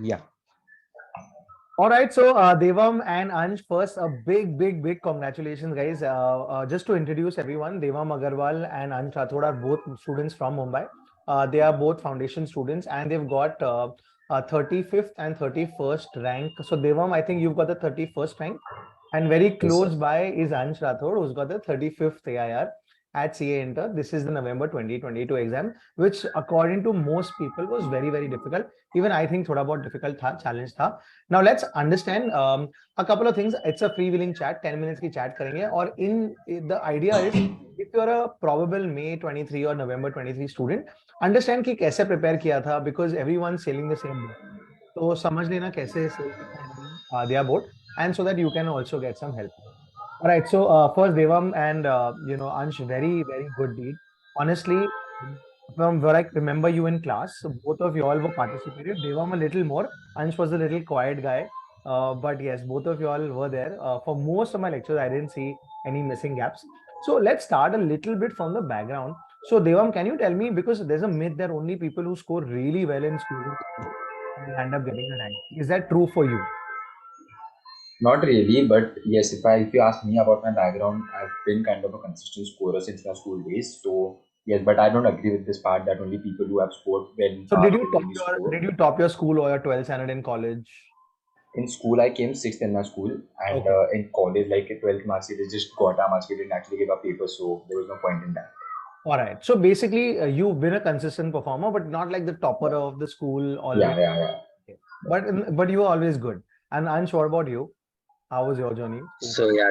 Yeah. All right, so Devam and Ansh, first a big congratulations, guys. Just to introduce everyone, Devam Agarwal and Ansh Rathod are both students from Mumbai. They are both foundation students, and they've got 35th and 31st rank. So Devam, I think you've got the 31st rank, and very Yes, sir. close by is Ansh Rathod, who's got the 35th AIR at CA Inter. This is the November 2022 exam, which according to most people was very difficult. Even I think thoda bahut difficult tha, challenge tha. Now let's understand a couple of things. It's a freewheeling chat, 10 minutes की chat करेंगे और the idea is if you're a probable May 23 or November 23 student, understand कि कैसे prepare किया था because everyone's sailing the same boat. तो समझ लेना कैसे sail करना है their boat and so that you can also get some help. All right. So first, Devam and Ansh, very good deed. Honestly, from what I remember you in class, so both of you all were participated. Devam a little more. Ansh was a little quiet guy. But yes, both of you all were there. For most of my lectures, I didn't see any missing gaps. So let's start a little bit from the background. So Devam, can you tell me, because there's a myth that only people who score really well in school will end up getting a rank. Is that true for you? Not really, but yes, if you ask me about my background, I've been kind of a consistent scorer since my school days. So yes, but I don't agree with this part that only people who have scored well in So did past you will top only your score. did you top your school or your 12th standard in college? In school, I came sixth in my school, and Okay. in college, like a 12th marks, it just got our marks. We didn't actually give a paper, so there was no point in that. All right. So basically, you've been a consistent performer, but not like the topper of the school always. Yeah. Okay. But you were always good. And Ansh, what about you? How was your journey? School So journey? yeah,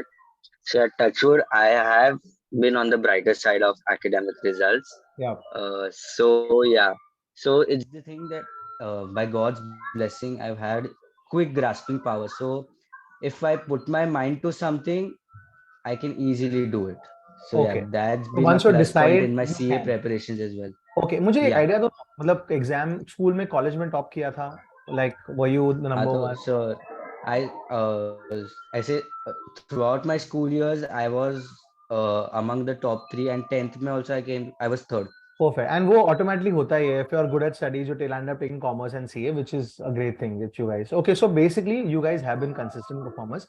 so touchwood, I have been on the brighter side of academic results. Yeah. So yeah, so it's the thing that by God's blessing, I've had quick grasping power. So if I put my mind to something, I can easily do it. So yeah, Okay. that's So been a once you plus point decide, in my you CA can. preparations as well. Okay. मुझे एक Yeah. Idea दो मतलब exam school में college में top किया था like were you the हाँ number तो one? so ऐसे throughout my school years I was among the top three and 10th में also I was third. Perfect. And वो automatically होता ही है. If you're good at studies, you'll end up taking commerce and CA, which is a great thing with you guys. Okay, so basically, you guys have been consistent performers.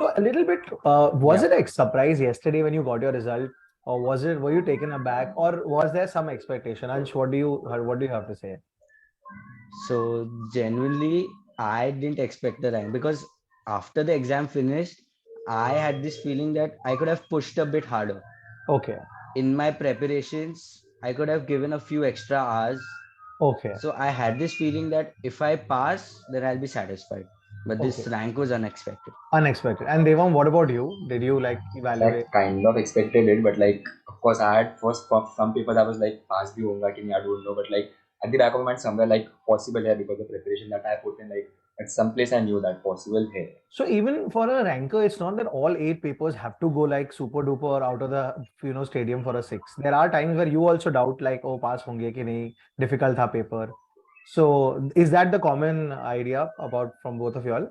So a little bit, was Yeah. it a surprise yesterday when you got your result, or were you taken aback, or was there some expectation? Ansh, what do you have to say? So genuinely I didn't expect the rank because after the exam finished, I had this feeling that I could have pushed a bit harder. Okay, In my preparations, I could have given a few extra hours. okay, So I had this feeling that if I pass, then I'll be satisfied. But this okay. rank was unexpected. Unexpected. And Devam, what about you? Did you like Like evaluate? kind of expected it, but like of course I had first for some papers I was like pass bhi honga ki nahi, I don't know, but like at the back of my mind somewhere like possible here because the preparation that I put in, like at some place I knew that possible here. So even for a ranker, it's not that all 8 papers have to go like super duper out of the stadium for a six. There are times where you also doubt like, oh, pass होंगे कि नहीं, difficult था paper. So is that the common idea about from both of you all?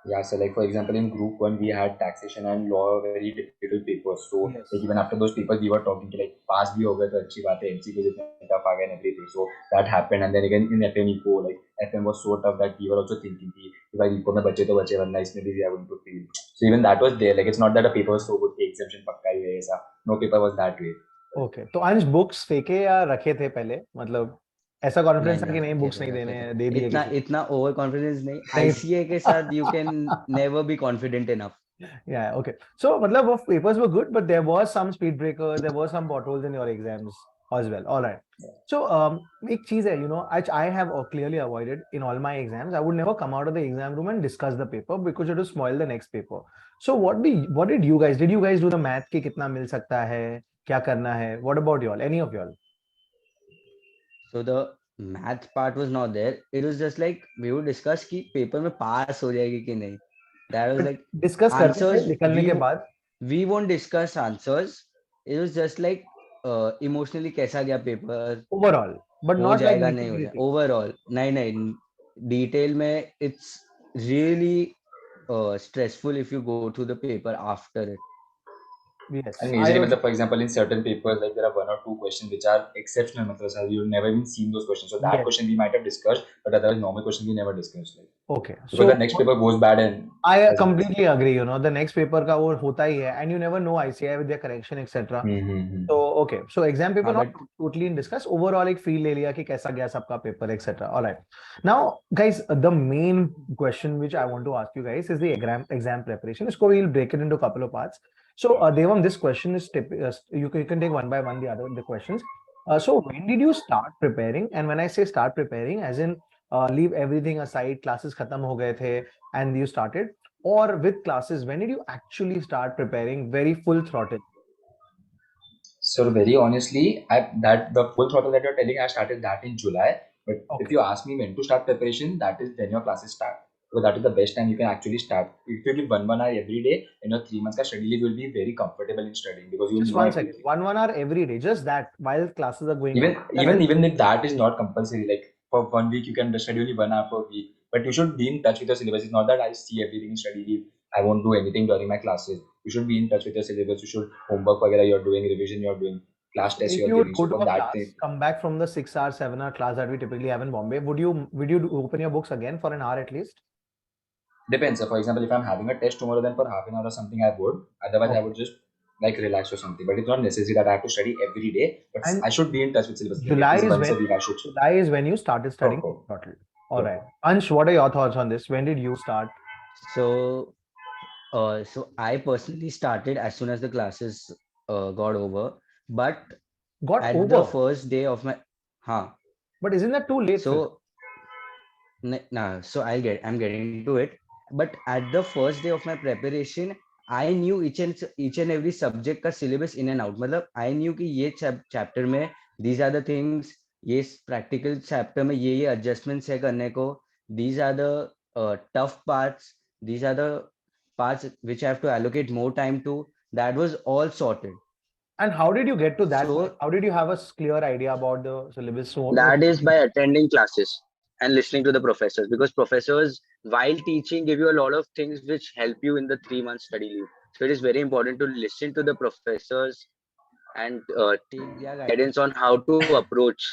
Yeah, so like for example, in group one we had taxation and law, very difficult papers. So like even Yes. after those papers, we were talking to like pass bhi ho gaya to अच्छी बात है, MCQ जितने tough आ गए and everything. So that happened, and then again in FM eco, like FM was so tough that we were also thinking कि भाई eco में बचे तो बचे वरना इसमें भी we are going to fail. So even that was there. Like it's not that a paper was so good कि exemption पक्का ही है ऐसा. No paper was that way. Okay. तो अंश बुक्स फेंके या रखे थे पहले मतलब ऐसा नहीं कॉन्फिडेंस था नहीं कि नहीं रखे बुक्स थे नहीं रखे थे देने दे दिए इतना किसी इतना ओवर कॉन्फिडेंस नहीं नहीं आईसीए के साथ you can never be confident enough Yeah, okay. So, matlab, of papers were good, but there was some speed breakers, there were some potholes in your exams as well. All right. So, एक चीज है, which I have clearly avoided in all my exams. I would never come out of the exam room and discuss the paper because it would spoil the next paper. So, what did you guys? Did you guys do the math कि कितना मिल सकता है, क्या करना है? What about y'all? Any of y'all? So the math part was not there it was just like we would discuss कि पेपर में पास हो जाएगी कि नहीं that was But like discuss करते थे आंसर्स निकलने वी के बाद. We won't discuss answers it was just like emotionally कैसा गया पेपर Overall, but हो not like जाएगा नहीं हो जाए nitty-gritty. ओवरऑल नहीं नहीं डिटेल में it's really stressful if you go through the paper after it Yes, And I majorly, also. matlab, for example, in certain papers, like there are one or two questions which are exceptional, matlab, sir, you've never even seen those questions. So that Yes. question we might have discussed, but otherwise normal question we never discussed. Like, Okay. because the So next paper goes bad and I doesn't miss. completely agree. The next paper का वो होता ही है, and you never know ICI with their correction etc. Mm-hmm. So okay, so exam paper हाँ not but totally in discuss. Overall एक feel ले लिया कि कैसा गया सबका paper etc. All right. Now guys, the main question which I want to ask you guys is the exam preparation. इसको we'll break it into a couple of parts. So Devam, this question is you can take one by one the questions. So when did you start preparing? And when I say start preparing, as in leave everything aside, classes खत्म हो गए थे and you started, or with classes, when did you actually start preparing very full throttle? So very honestly, that the full throttle that you're telling, I started that in July. But if Okay. you ask me when to start preparation, that is when your classes start. So that is the best time you can actually start. If you give one hour every day, in your 3 months ka study leave, you will be very comfortable in studying because you will Just know one second. everything. One hour every day. Just that while classes are going on. Even Then even even if that is not compulsory, like for 1 week you can study only 1 hour per week. But you should be in touch with your syllabus. It's not that I see everything in study leave. I won't do anything during my classes. You should be in touch with your syllabus. You should homework whatever you're doing, revision you're doing, class so test if you're you would giving. go So to from a that class, thing, come back from the 6 hour, 7 hour class that we typically have in Bombay, would you open your books again for an hour at least? depends. So for example, if I'm having a test tomorrow, then for half an hour or something, I would. Otherwise, I would Okay. just like relax or something. But it's not necessary that I have to study every day. But And I should be in touch with syllabus. Like at July least is once when a week, I should. July is when you started studying Proper, full throttle. All right. proper. Ansh, what are your thoughts on this? When did you start? so so I personally started as soon as the classes got over, but Got at the over. first day of my huh But isn't that too late, Phil? so nah, so I'm getting to it. But at the first day of my preparation, I knew each and every subject का syllabus in and out. मतलब I knew कि ये chapter में these are the things, ये practical chapter में ये adjustments है करने को. These are the tough parts. These are the parts which I have to allocate more time to. That was all sorted. And how did you get to that point? So How did you have a clear idea about the syllabus? So, that is by attending classes and listening to the professors, because professors while teaching give you a lot of things which help you in the 3 months study leave. So it is very important to listen to the professors and take their guidance on how to approach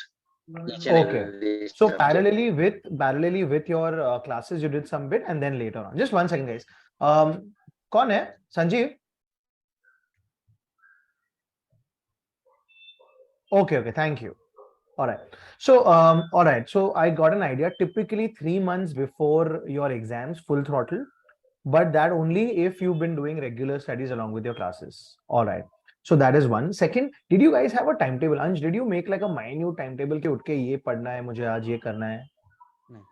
each and okay. every subject. So parallelly with your classes, you did some bit, and then later on. Just one second, guys. कौन है? Sanjeev? Okay. Thank you. All right. So, all right. So I got an idea. Typically, 3 months before your exams, full throttle, but that only if you've been doing regular studies along with your classes. All right. So that is one. Second, did you guys have a timetable? Ansh, did you make like a minute timetable कि उठ के ये पढ़ना है मुझे आज ये करना है? नहीं.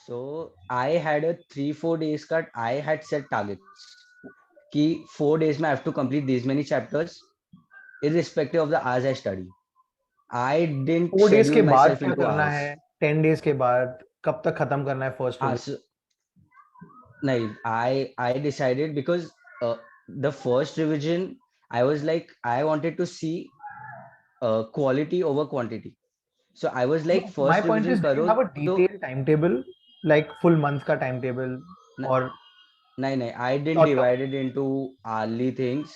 So I had a 3-4 days cut. I had set targets कि 4 days में I have to complete these many chapters irrespective of the hours I study. I didn't 4 days के schedule बाद myself क्या into करना hours. है? 10 days के बाद कब तक खत्म करना है फर्स्ट हाँ, रिवीजन? so, नहीं, I decided because the first revision I was like I wanted to see quality over quantity. So I was like No, my first point revision is, did you करो have a तो detailed timetable, like full month का timetable, न- or नहीं, I didn't short term? divide it into hourly things.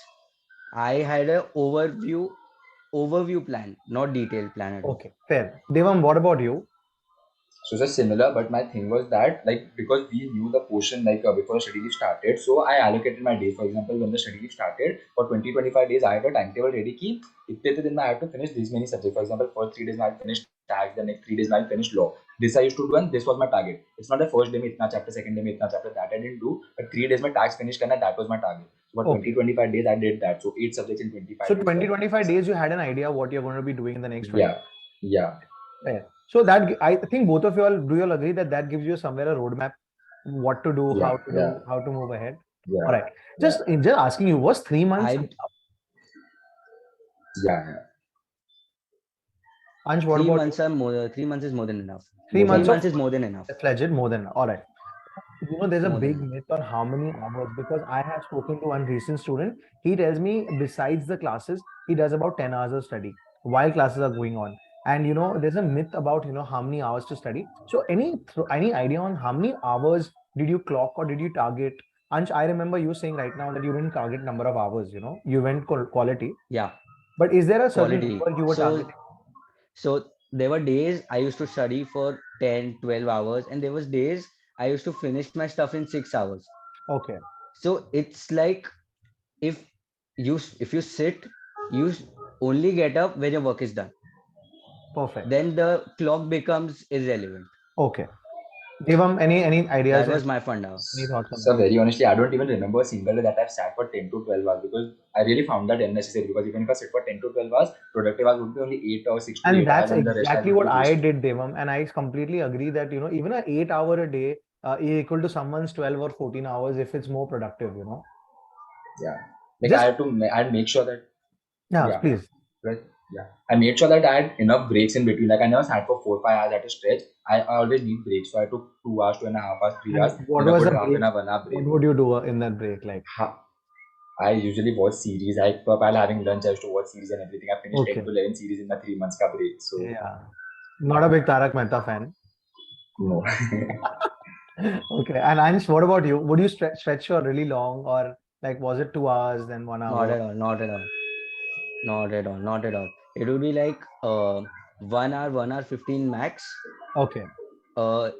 I had a overview plan, not detailed plan at all. Okay, fair. Devam, what about you? So just similar, but my thing was that like because we knew the portion like before study leave started, so I allocated my days. For example, when the study leave started for 20-25 days, I had a timetable ready. Ki itne दिन में I have to finish these many subjects. For example, first 3 days I finish tax, the next 3 days I finish law. This I used to do and this was my target. It's not the first day में इतना chapter, second day में इतना chapter, that I didn't do. But 3 days में tax finish करना, that was my target. So for Okay. 20-25 days I did that. So 8 subjects in So 25 days. 20, 25 days, you had an idea what you're going to be doing in the next 20. Yeah, yeah, Fair. So that I think both of you all, do you all agree that that gives you somewhere a roadmap, what to do, yeah, how to yeah, do, how to move ahead? All yeah, right. yeah, Just asking you, was 3 months I enough? yeah, yeah. Ansh, what three about you? months are more. 3 months is more than enough. Three More than Three months of months enough. is more than enough. fledged, more than all right. There's a More than big enough. myth on how many hours, because I have spoken to one recent student. He tells me besides the classes, he does about 10 hours of study while classes are going on. And there's a myth about how many hours to study. So any idea on how many hours did you clock or did you target Ansh, I remember you saying right now that you didn't target number of hours, you went quality. Yeah, But is there a certain quality. number you were targeting? So there were days I used to study for 10, 12 hours, and there was days I used to finish my stuff in 6 hours. Okay, So it's like if if you sit, you only get up when your work is done. perfect. Then the clock becomes irrelevant. Okay. Devam, any That ideas was on my fun now. any thoughts on So that? very honestly, I don't even remember a single day that I've sat for 10 to 12 hours because I really found that unnecessary because even if I sit for 10 to 12 hours, productive hours would be only 8 hours, 6 to And 8 hours, that's and the rest I exactly would what be I wasting. did, Devam. And I completely agree that, even an 8 hour a day is equal to someone's 12 or 14 hours if it's more productive. Yeah. Like I Just, had to, I'd make sure that, yeah, yeah, please. right, yeah. I made sure that I had enough breaks in between. Like I never sat for 4, 5 hours at a stretch. I always need breaks. So I took 2 hours, 2.5 hours, 3 hours, And what then a was good the half break? an hour, 1 hour What break. would you do in that break? Like, I usually watch series. While having lunch, I used to watch series and everything. I finished 10 okay. to 11 series in my 3 months ka break. So, Yeah. Not a big Tarak Mehta fan. no. Okay. And Ansh, what about you? Would you stretch for really long, or like was it 2 hours, then one Not hour? at all, not at all, not at all, not at all. It would be like 1 hour, 1 hour 15 max. Okay.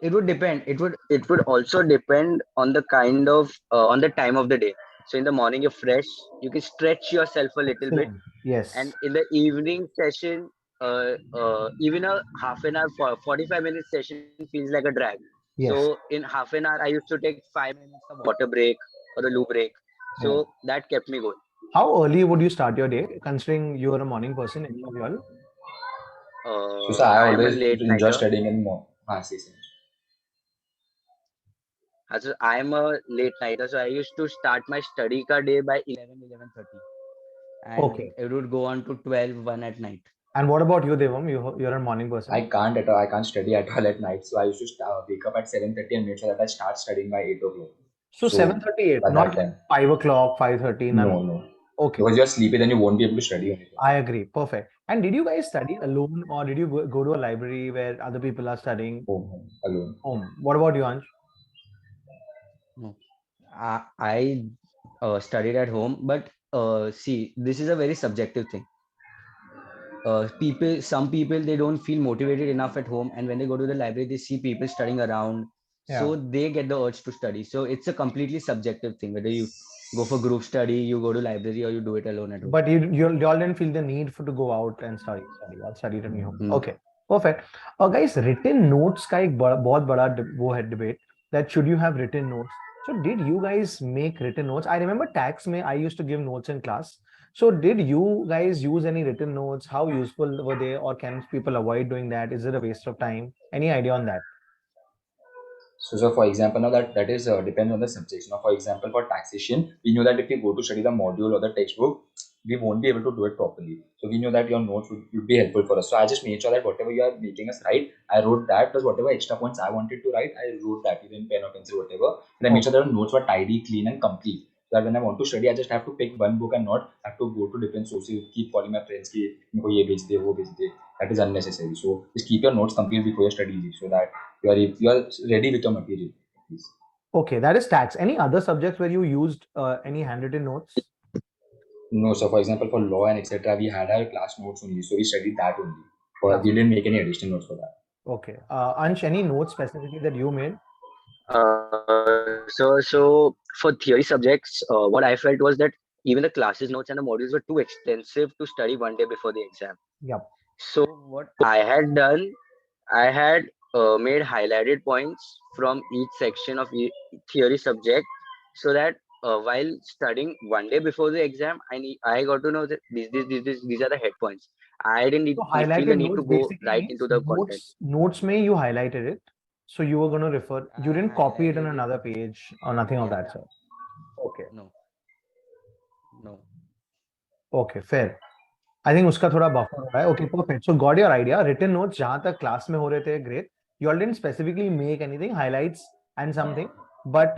It would depend. It would also depend on the kind of on the time of the day. So in the morning you're fresh, you can stretch yourself a little bit, Excellent. Yes. and in the evening session, even a half an hour for 45 minute session feels like a drag. So Yes. in half an hour, I used to take 5 minutes of water break or a loo break. Right. So that kept me going. How early would you start your day, considering you are a morning person, any of y'all? So I I am a always late enjoy nighter. studying in more. See, see. So I am a late nighter, so I used to start my study ka day by 11, 11:30, and Okay. it would go on to 12, 1 at night. And what about you, Devam? You're a morning I person. can't at all. I can't study at all at night. So I used to wake up at 7:30 and make sure that I start studying by 8 o'clock. So So 7:38, by not that like time, 5 o'clock, 5:30, none of no, that. no, Okay. because you're sleepy, then you won't be able to study anything. I agree. Perfect. And did you guys study alone, or did you go to a library where other people are studying Home alone. home? What about you, Ansh? No. I studied at home, but see, this is a very subjective thing. Some people, they don't feel motivated enough at home, and when they go to the library, they see people studying around, Yeah. so they get the urge to study. So it's a completely subjective thing, whether you go for group study, you go to library, or you do it alone at home. But you all didn't feel the need to go out and study. You all studied at home. No. Okay, perfect. Guys, written notes का एक बहुत बड़ा वो है debate that should you have written notes. So did you guys make written notes? I remember tax में I used to give notes in class. So did you guys use any written notes? How useful were they, or can people avoid doing that? Is it a waste of time? Any idea on that? So for example, now that is depends on the subject. Now, for example, for taxation, we know that if we go to study the module or the textbook, we won't be able to do it properly. So we know that your notes would be helpful for us. So I just made sure that whatever you are making us write, I wrote that plus whatever extra points I wanted to write, I wrote that either in pen or pencil, whatever. And I made sure Okay. that the notes were tidy, clean, and complete. So that when I want to study, I just have to pick one book and not have to go to different sources, keep calling my friends, ki, "Meko ye bhej de, wo bhej de." That is unnecessary. So just keep your notes complete before you study, so that you are ready with your material. Please. Okay, that is tax. Any other subjects where you used any handwritten notes? No, so for example, for law and etc., we had our class notes only, so we studied that only. For That's we didn't make any additional notes for that. okay. Ansh, any notes specifically that you made? So for theory subjects, what I felt was that even the classes notes and the modules were too extensive to study one day before the exam. Yep. So what I had done, I had made highlighted points from each section of theory subject, so that while studying one day before the exam, I got to know that these are the head points. I didn't So feel the highlighted need to notes go basically right means into the content. notes may you highlighted it. So you were going to refer, you I didn't copy it on highlighted it. another page or nothing of that Yeah. sort. Okay. No. No. Okay, fair. I think उसका थोड़ा buffer हो रहा है. Okay, perfect. So got your idea. Written notes जहाँ तक class में हो रहे थे, great. You all didn't specifically make anything, highlights and something. But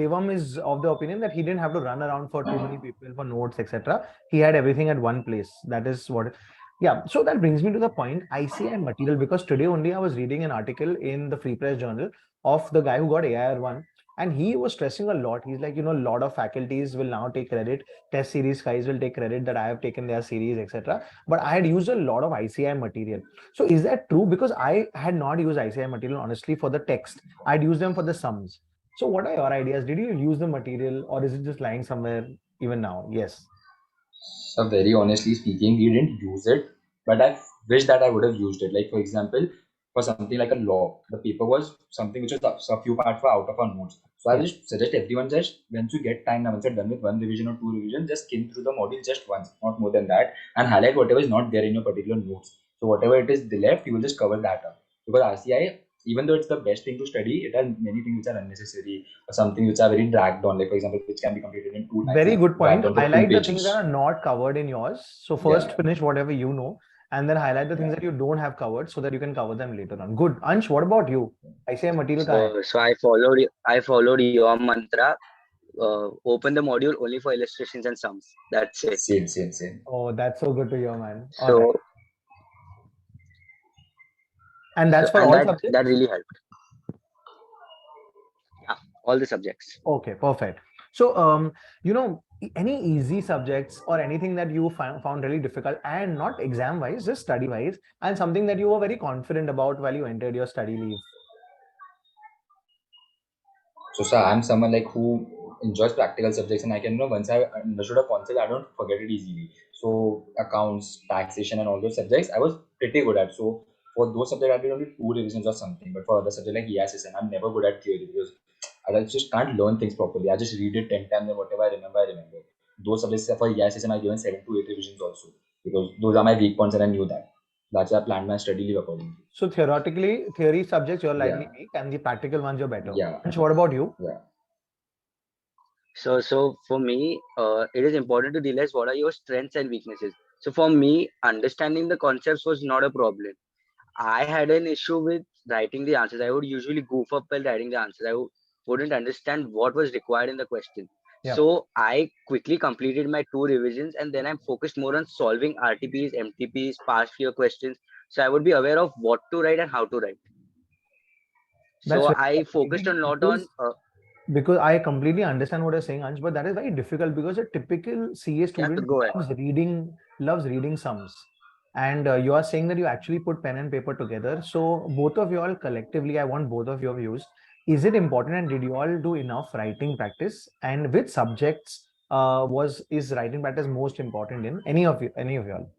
Devam is of the opinion that he didn't have to run around for too many people for notes, etc. He had everything at one place. That is what. Yeah, so that brings me to the point ICI material, because today only I was reading an article in the Free Press Journal of the guy who got AIR1, and he was stressing a lot. He's like, a lot of faculties will now take credit, test series guys will take credit that I have taken their series, etc. But I had used a lot of ICI material. So is that true? Because I had not used ICI material honestly for the text. I'd use them for the sums. So what are your ideas? Did you use the material, or is it just lying somewhere even now? Yes. So very honestly speaking, we didn't use it, but I wish that I would have used it. Like for example, for something like a law, the paper was something which was a few parts were out of our notes. So I would Yeah. just suggest everyone just once you get time now, once you're done with one revision or two revisions, just skim through the module just once, not more than that, and highlight whatever is not there in your particular notes. So whatever it is the left, you will just cover that up. Because RCI, even though it's the best thing to study, it has many things which are unnecessary or something which are very dragged on. Like for example, which can be completed in 2 times, Very is good dragged point. on for two Highlight the things that pages. are not covered in yours. So first Yeah, finish whatever you know, and then highlight the things yeah. that you don't have covered so that you can cover them later on. Good. Ansh, what about you? I say material ka hai? So I followed your mantra. Open the module only for illustrations and sums. That's it. Same, same, same. Oh, that's so good to hear, man. All right. So And so that's for and all that subjects? really helped. Yeah, all the subjects. Okay, perfect. So, any easy subjects or anything that you found really difficult, and not exam wise, just study wise, and something that you were very confident about while you entered your study leave? So, sir, I'm someone like who enjoys practical subjects, and I can once I understood a concept, I don't forget it easily. So, accounts, taxation, and all those subjects, I was pretty good at. So, for those subjects, I did only two revisions or something. But for other subjects like EISS, and I'm never good at theory because just can't learn things properly. I just read it 10 times, and whatever I remember, I remember. Those subjects for EISS, I given 7 to 8 revisions also because those are my weak points, and I knew that. That's why I planned my study leave accordingly. So theoretically, theory subjects you're likely Yeah, weak, and the practical ones you're better. yeah, And what about you? yeah. So for me, it is important to realize what are your strengths and weaknesses. So for me, understanding the concepts was not a problem. I had an issue with writing the answers. I would usually goof up while writing the answers. Wouldn't understand what was required in the question. Yeah, So I quickly completed my two revisions, and then I'm focused more on solving RTPs, MTPs, past year questions. So I would be aware of what to write and how to write. that's So very I focused fascinating a lot on because I completely understand what you're saying, Ansh, but that is very difficult because a typical CA yeah, student go ahead. loves reading sums, and you are saying that you actually put pen and paper together. So both of you all collectively, I want both of your views. Is it important, and did you all do enough writing practice? And which subjects was is writing practice most important in any of you all?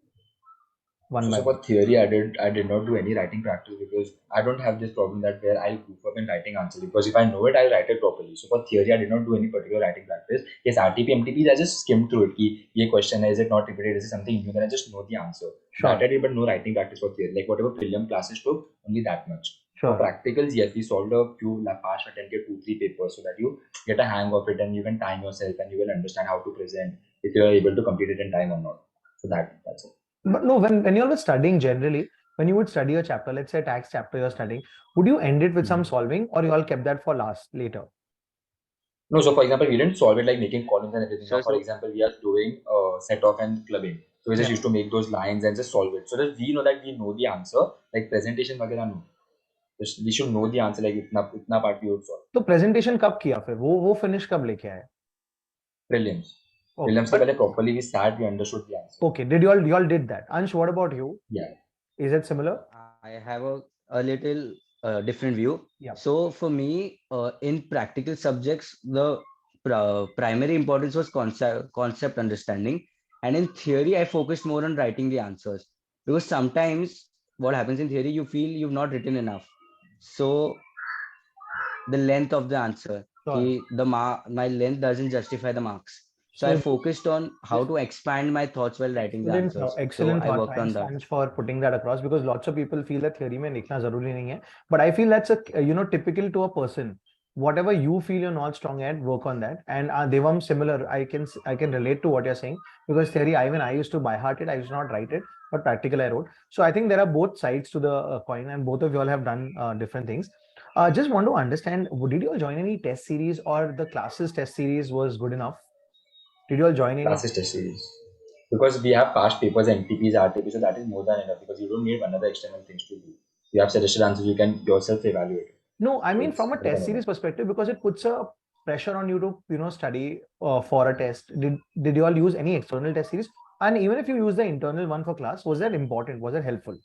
One by So one. for theory, I did not do any writing practice because I don't have this problem that where I'll goof up in writing answers because if I know it, I'll write it properly. So for theory, I did not do any particular writing practice. Yes, RTP, MTPs, I just skimmed through it. Ki, ye question is it not repeated? Is it something new? Then I just know the answer. That Sure, I did, but no writing practice for theory. Like whatever prelim classes took, only that much. For sure. practicals, yes, we solved a few like past attempt get 2 3 papers so that you get a hang of it and you can time yourself and you will understand how to present if you are able to complete it in time or not. So that's it. But no, when you all were studying generally, when you would study a chapter, let's say tax chapter you're studying, would you end it with some Mhm. solving, or you all kept that for last later? No, so for example, we didn't solve it like making columns and everything. Now, So for so example, we are doing set off and clubbing. So we just Yeah. used to make those lines and just solve it. So that we know that we know the answer. Like presentation वगैरह no. Just, we should know the answer like itna part we would solve. तो presentation कब किया फिर वो finish कब लेके आए? Prelims. Okay, Prelims के but पहले properly we sat, we understood the answer. okay, did you all did that? Ansh, what about you? Yeah. Is it similar? I have a little different view. Yeah. So for me, in practical subjects, the primary importance was concept understanding, and in theory, I focused more on writing the answers because sometimes what happens in theory, you feel you've not written enough. So the length of the answer, Sure. my length doesn't justify the marks. So I So focused on how this to expand my thoughts while writing the answers. So excellent I thought. worked on Thanks, that. thanks for putting that across because lots of people feel that theory में लिखना जरूरी नहीं है. But I feel that's typical to a person. Whatever you feel you're not strong at, work on that. And Devam, similar. I can relate to what you're saying because theory, I used to by heart it. I used to not write it, but practical I wrote. So I think there are both sides to the coin, and both of you all have done different things. Just want to understand, did you all join any test series or the classes test series was good enough? Did you all join any? Classes test series. because we have past papers, NTPs, RTPs, so that is more than enough because you don't need another external things to do. You have suggested answers, you can yourself evaluate it. No, I So mean it's from a more than test enough. series perspective, because it puts a pressure on you to study for a test. Did you all use any external test series? And even if you use the internal one for class, was that important? Was it helpful?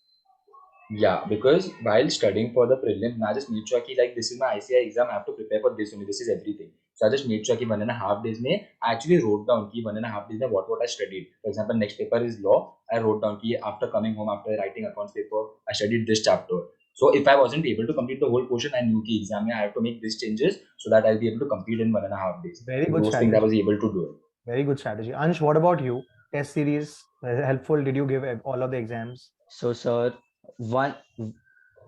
Yeah, because while studying for the prelim, I just made sure that like this is my ICI exam, I have to prepare for this only. This is everything. So I just made sure that 1.5 days mein, I actually wrote down ki 1.5 days mein what I studied. For example, next paper is law. I wrote down ki after coming home after writing accounts paper, I studied this chapter. So if I wasn't able to complete the whole portion, I knew ki exam mein I have to make these changes so that I'll be able to complete in 1.5 days. Very So good those things I strategy. was able to do it. Very good strategy. Ansh, what about you? Test series helpful? Did you give all of the exams? So, sir, one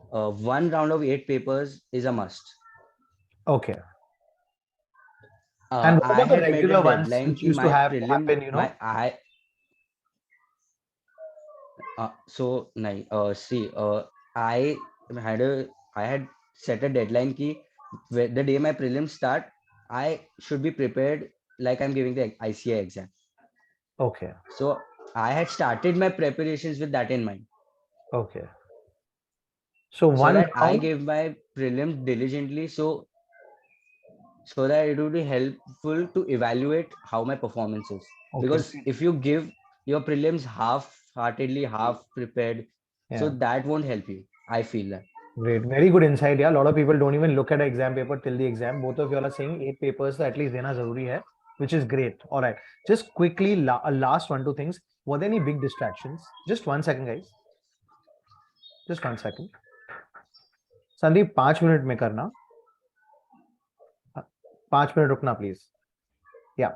one round of 8 papers is a must. Okay. And what I about the had made a regular ones deadline which ki used to my have prelim, happen, my I so nahi, see, I had a I had set a deadline ki the day my prelims start, I should be prepared like I'm giving the ICA exam. Okay. So I had started my preparations with that in mind, Okay. So so one that I round. gave my prelims diligently, so that it would be helpful to evaluate how my performance is. Okay. Because if you give your prelims half-heartedly, half prepared, so Yeah. that won't help you. I feel that. Great. Very good insight. Yeah. A lot of people don't even look at an exam paper till the exam. Both of you all are saying 8 papers, so at least dena zaruri hai, which is great. All right. Just quickly, last one, two things. Were there any big distractions? Just 1 second, guys. Just 1 second. Sandeep 5 minute में करना 5 minute रुकना please yeah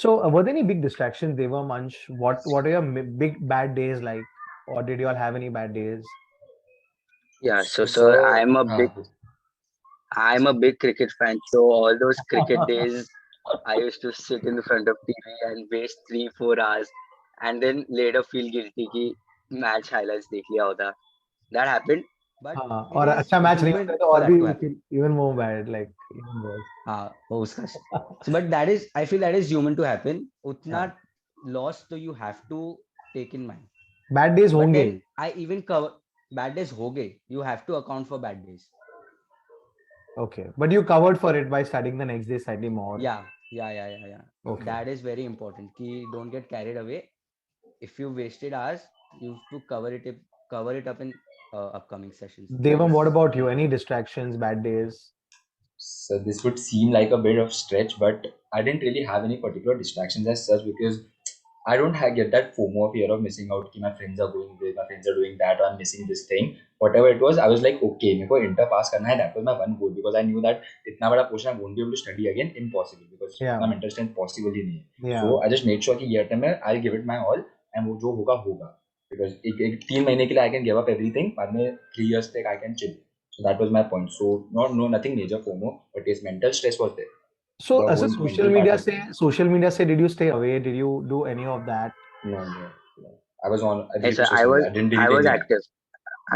so were there any big distractions Devam Manch what are your big bad days like or did you all have any bad days Yeah, so So, sir, sir, I'm a big cricket fan. So all those cricket days, I used to sit in the front of TV and waste 3-4 hours, and then later feel guilty कि match highlights देख लिया होता. That happened, but हाँ it और is अच्छा match नहीं होता human तो for और भी that to you happen. feel even more bad like even worse वो उसका. So, but that is, I feel that is human to happen. yeah उतना loss तो you have to take in mind. bad days But होंगे then I even cover bad days हो गए. You have to account for bad days. okay but you covered for it by studying the next day slightly more Yeah. okay That is very important. Ki don't get carried away. If you wasted hours, you have to cover it up in upcoming sessions. That Devam what is about you any important. distractions bad days so this would seem like a bit of stretch, but I didn't really have any particular distractions as such because I don't get that FOMO fear of missing out. Ki my friends are going this, my friends are doing that, or I'm missing this thing. Whatever it was, I was like, okay, मेरे को inter pass करना है. That was my one goal because I knew that इतना बड़ा portion I won't be able to study again, impossible because yeah उतना mental strength possible ही नहीं है. yeah So I just made sure कि ये attempt में I'll give it my all and वो जो होगा होगा because एक 3 महीने के लिए I can give up everything. बाद में 3 years तक I can chill. So that was my point. So not no nothing major FOMO, but yes, mental stress was there. so The as a whole social mental part media was say there. did you stay away did you do any of that No. I was on. I Yes, deleted sir, social media. I didn't I delete was any app. active.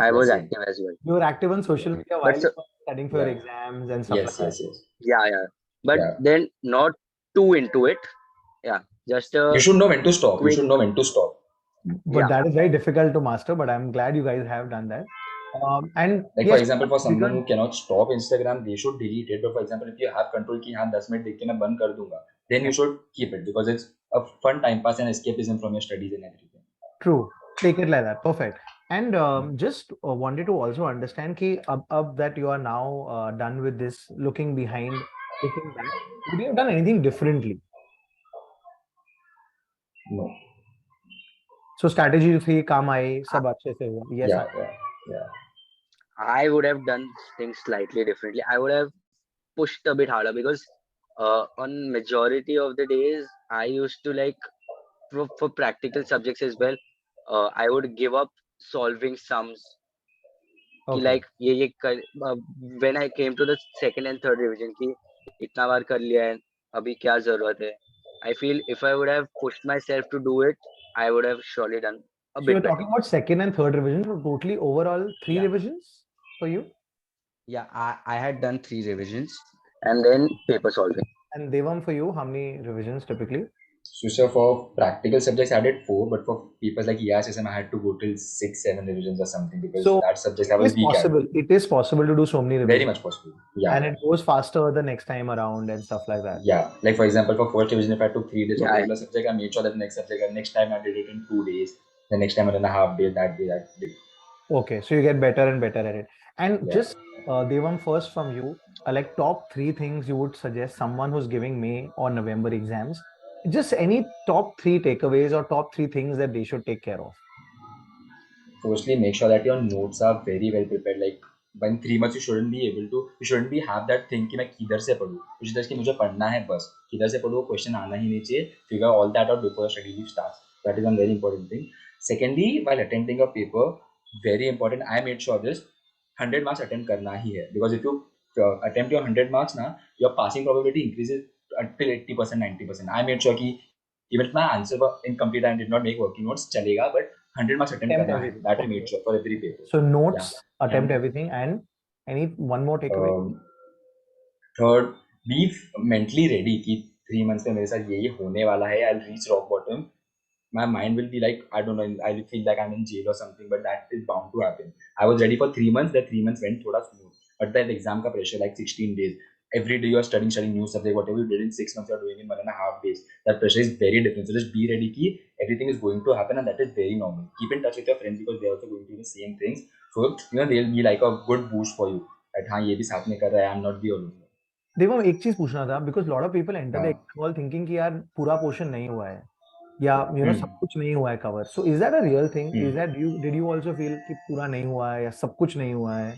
I Yeah, was same. active as well. you were active on social Yeah. media while But you so, were studying for your Yeah. exams and stuff like Yes. that. Yes. Yes. yeah. But Yeah. then not too into it. Yeah, just You a should know when to stop. You quick. should know when to stop. But Yeah, that is very difficult to master. But I'm glad you guys have done that. And Like for yes, example, for someone because who cannot stop Instagram, they should delete it. But for example, if you have control कि हाँ 10 minute देख के मैं बंद कर दूंगा, then you should keep it because it's a fun time pass and escapism from your studies and everything. true, take it like that. Perfect. And just wanted to also understand ki up that you are now done with this, looking behind, looking back, would you have done anything differently? No. So strategy थी काम आई सब अच्छे से हुआ. Yes, Yeah. I. Yeah. Yeah. I would have done things slightly differently. I would have pushed a bit harder because on majority of the days I used to like for practical subjects as well. I would give up solving sums. कि Okay. like ये कर, when I came to the second and third revision कि इतना बार कर लिया है अभी क्या जरूरत है. I feel if I would have pushed myself to do it, I would have surely done a So you're bit talking better. about second and third revision, so totally overall three Yeah, revisions for you. yeah. I had done 3 revisions and then paper solving. And Devam, for you, how many revisions typically? So, sir, for practical subjects, I did 4, but for papers like ERSSM, I had to go till 6, 7 revisions or something because So that subject I it was is weak at. possible. It is possible to do so many Very revisions, much possible. Yeah, and yeah. it goes faster the next time around and stuff like that. Yeah. Like, for example, for first revision, if I took 3 days for a Yeah, particular subject, I made sure that the next subject, next time I did it in 2 days, the next time 1.5 days, that day, that day. Okay, so you get better and better at it. And Yeah. just Devam, first from you, like top three things you would suggest someone who's giving May or November exams. Just any top three takeaways or top three things that they should take care of. Firstly, make sure that your notes are very well prepared. Like, when 3 months, you shouldn't be have that thing कि मैं किधर से पढूं, कुछ दस कि मुझे पढ़ना है बस, किधर से पढूं, क्वेश्चन आना ही नहीं चाहिए. Figure all that out before study leave starts. That is one very important thing. Secondly, while attending a paper, very important, I made sure this 100 marks attempt करना ही है, because if you attempt your 100 marks ना, your passing probability increases until 80%, 90%. I made sure कि even if my answer were incomplete and did not make working notes, chalega, but 100 marks attempt Attempt करना है. everything. That I Okay. made sure for every paper. So Yeah. notes, attempt And everything, and any one more takeaway? Third, be mentally ready कि 3 months में मेरे साथ ये होने वाला है. I'll reach rock bottom. My mind will be like, I don't know, I'll feel like I'm in jail or something, but that is bound to happen. I was ready for 3 months. The 3 months went thoda smooth, but that exam ka pressure, like 16 days. Every day you are studying new subject. Whatever you did in 6 months, you are doing in 1.5 days. That pressure is very different. So just be ready ki everything is going to happen, and that is very normal. Keep in touch with your friends because they are also going through the same things. So they'll be like a good boost for you. That हाँ ये भी साथ में कर रहा है. I'm not the alone. देवम एक चीज पूछना था because lot of people enter the हाँ. एग्जाम हॉल थिंकिंग कि यार पूरा पोर्शन नहीं हुआ है या सब Hmm. कुछ नहीं हुआ है cover so is that a real thing is Hmm. That you did you also feel कि पूरा नहीं हुआ है या सब कुछ नहीं हुआ है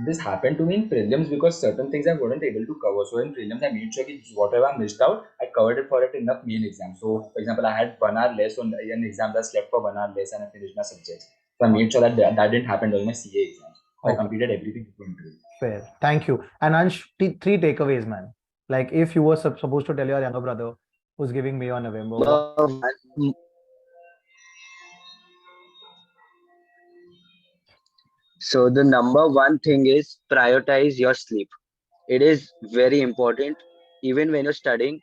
This happened to me in prelims because certain things I wasn't able to cover. So in prelims, I made sure that whatever I missed out, I covered it for it in the main exam. So for example, I had 1 hour less on an exam that slept for 1 hour less and I finished my subjects. So I made sure that that didn't happen during my CA exams. So I Okay, completed everything before interview. fair. Thank you. And Ansh, three takeaways, man. Like if you were supposed to tell your younger brother who's giving me on November, what? number one. So the number one thing is prioritize your sleep. It is very important, even when you're studying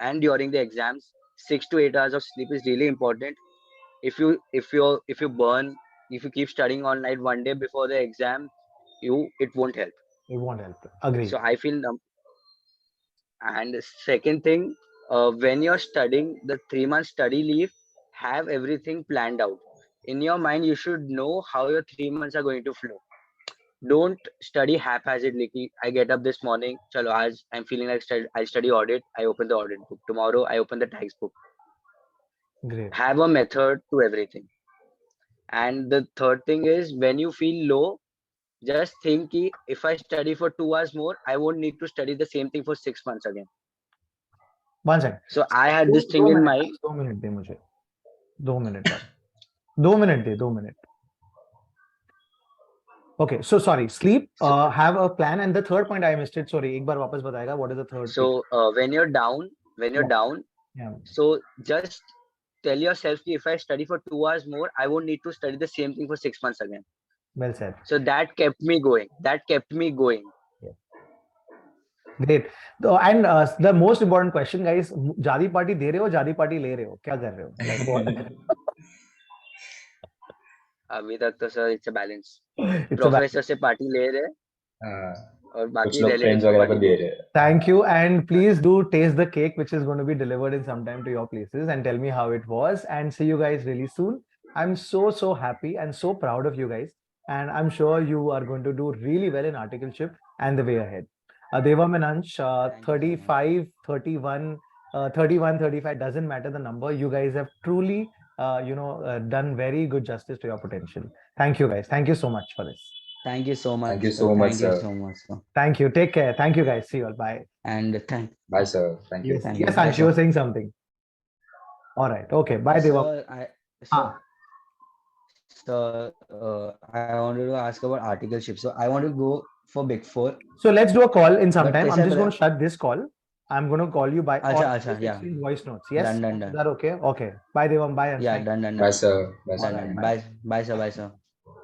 and during the exams. 6 to 8 hours of sleep is really important. If you keep studying all night one day before the exam, it won't help. It won't help. Agree. So I feel and the second thing, when you're studying the 3 month study leave, have everything planned out. In your mind, you should know how your 3 months are going to flow. Don't study haphazardly. I get up this morning, chalo, I'm feeling like I study audit. I open the audit book. Tomorrow, I open the tax book. Great. Have a method to everything. And the third thing is when you feel low, just think if I study for 2 hours more, I won't need to study the same thing for 6 months again. 1 second. So I had this thing दो in minute mind. 2 minute दे मुझे 2 minute बस 2 minute they 2 minute Okay, so sorry. Sleep, So, have a plan, and the third point I missed it. Sorry, एक बार वापस बताएगा. What is the third take? so when you're Yeah, down, yeah. so just tell yourself if I study for 2 hours more, I won't need to study the same thing for 6 months again. Well said. So that kept me going. Great. So, and the most important question, guys, jadi party दे रहे हो, jadi party ले रहे हो, क्या कर रहे हो? Like what? अभी तक तो sir it's a balance. It's a professor से पार्टी ले रहे हाँ. और कुछ बाकी लोग रिलेटिव friends को वगैरह को पार्टी दे दे रहे रहे. हैं. Thank you, and please do taste the cake, which is going to be delivered in some time to your places, and tell me how it was. And see you guys really soon. I'm so happy and so proud of you guys, and I'm sure you are going to do really well in articleship and the way ahead. Devam and Ansh, Thank you so much. 35, 31, 31, 35 doesn't matter the number. You guys have truly, done very good justice to your potential. Thank you, guys. Thank you so much for this. Thank you so Thank much, you sir. so much, Thank you sir. so much, sir. Thank you. Take care. Thank you, guys. See you all. Bye. And Bye, sir. Thank you. thank you. Yes, Bye, Ansh, you were sir. saying something. All right. Okay. Bye, Devam. Sir, Ah, I wanted to ask about articleship. So I want to go for Big Four, so let's do a call in some but time. कैसा I'm है just going पता? to shut this call. I'm going to call you by or अच्छा, just yeah. exchange voice notes. Yes? Done, done, Is done. that okay? Okay. Bye, Devam. Bye, Ansh. Yeah, Thank you. done, done, Bye, done. sir. Bye, All sir. Done, right. done. Bye. Bye, bye, sir. Bye, sir.